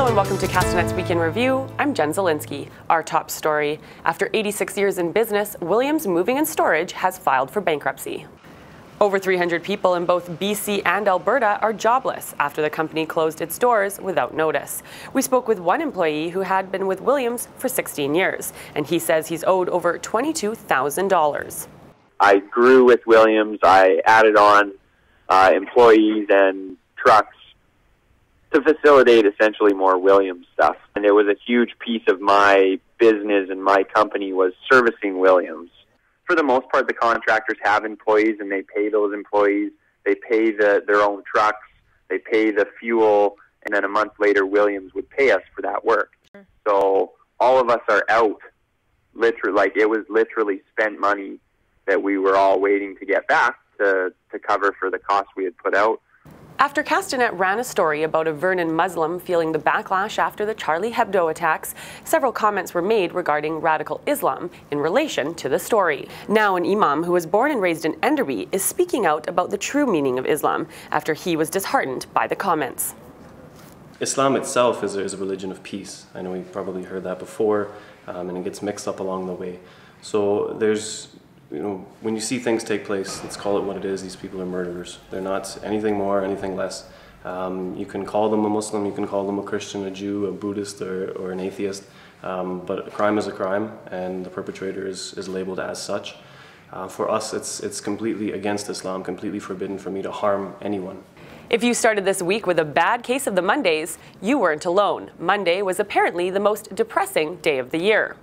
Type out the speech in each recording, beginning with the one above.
Hello and welcome to Castanet's Week in Review. I'm Jen Zielinski. Our top story: after 86 years in business, Williams Moving and Storage has filed for bankruptcy. Over 300 people in both BC and Alberta are jobless after the company closed its doors without notice. We spoke with one employee who had been with Williams for 16 years, and he says he's owed over $22,000. I grew with Williams. I added on employees and trucks to facilitate essentially more Williams stuff. And it was a huge piece of my business and my company was servicing Williams. For the most part, the contractors have employees and they pay those employees. They pay their own trucks, they pay the fuel, and then a month later Williams would pay us for that work. So all of us are out. Literally, like, it was literally spent money that we were all waiting to get back to cover for the costs we had put out. After Castanet ran a story about a Vernon Muslim feeling the backlash after the Charlie Hebdo attacks, several comments were made regarding radical Islam in relation to the story. Now an imam who was born and raised in Enderby is speaking out about the true meaning of Islam after he was disheartened by the comments. Islam itself is a religion of peace. I know you've probably heard that before, and it gets mixed up along the way. So there's, when you see things take place, let's call it what it is. These people are murderers. They're not anything more, anything less. You can call them a Muslim, you can call them a Christian, a Jew, a Buddhist, or an atheist. But a crime is a crime, and the perpetrator is labeled as such. For us, it's completely against Islam, completely forbidden for me to harm anyone. If you started this week with a bad case of the Mondays, you weren't alone. Monday was apparently the most depressing day of the year.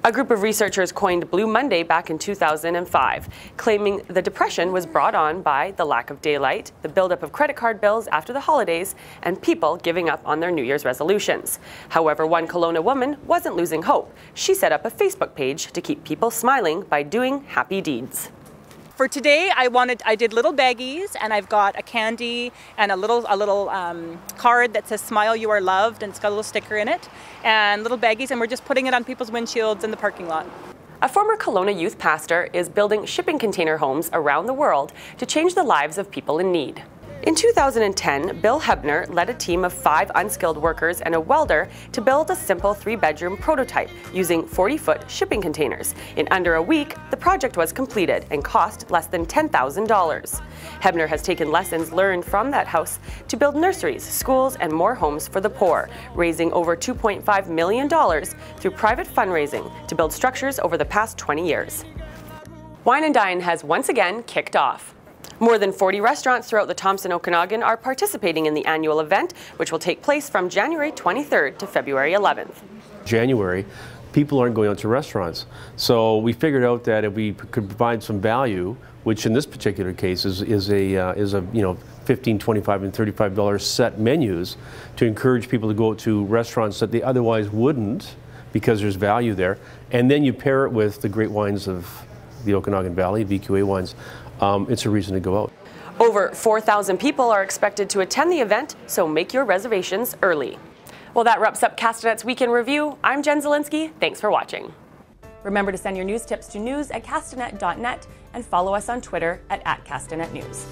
A group of researchers coined Blue Monday back in 2005, claiming the depression was brought on by the lack of daylight, the buildup of credit card bills after the holidays, and people giving up on their New Year's resolutions. However, one Kelowna woman wasn't losing hope. She set up a Facebook page to keep people smiling by doing happy deeds. For today, I did little baggies, and I've got a candy and a little card that says "Smile, you are loved," and it's got a little sticker in it, and little baggies, and we're just putting it on people's windshields in the parking lot. A former Kelowna youth pastor is building shipping container homes around the world to change the lives of people in need. In 2010, Bill Hebner led a team of 5 unskilled workers and a welder to build a simple 3-bedroom prototype using 40-foot shipping containers. In under a week, the project was completed and cost less than $10,000. Hebner has taken lessons learned from that house to build nurseries, schools, and more homes for the poor, raising over $2.5 million through private fundraising to build structures over the past 20 years. Wine and Dine has once again kicked off. More than 40 restaurants throughout the Thompson Okanagan are participating in the annual event, which will take place from January 23rd to February 11th. January, people aren't going out to restaurants. So we figured out that if we could provide some value, which in this particular case is a $15, $25, and $35 set menus, to encourage people to go to restaurants that they otherwise wouldn't, because there's value there. And then you pair it with the great wines of the Okanagan Valley, VQA wines. It's a reason to go out. Over 4,000 people are expected to attend the event, so make your reservations early. Well, that wraps up Castanet's Week in Review. I'm Jen Zielinski. Thanks for watching. Remember to send your news tips to news@castanet.net and follow us on Twitter @CastanetNews.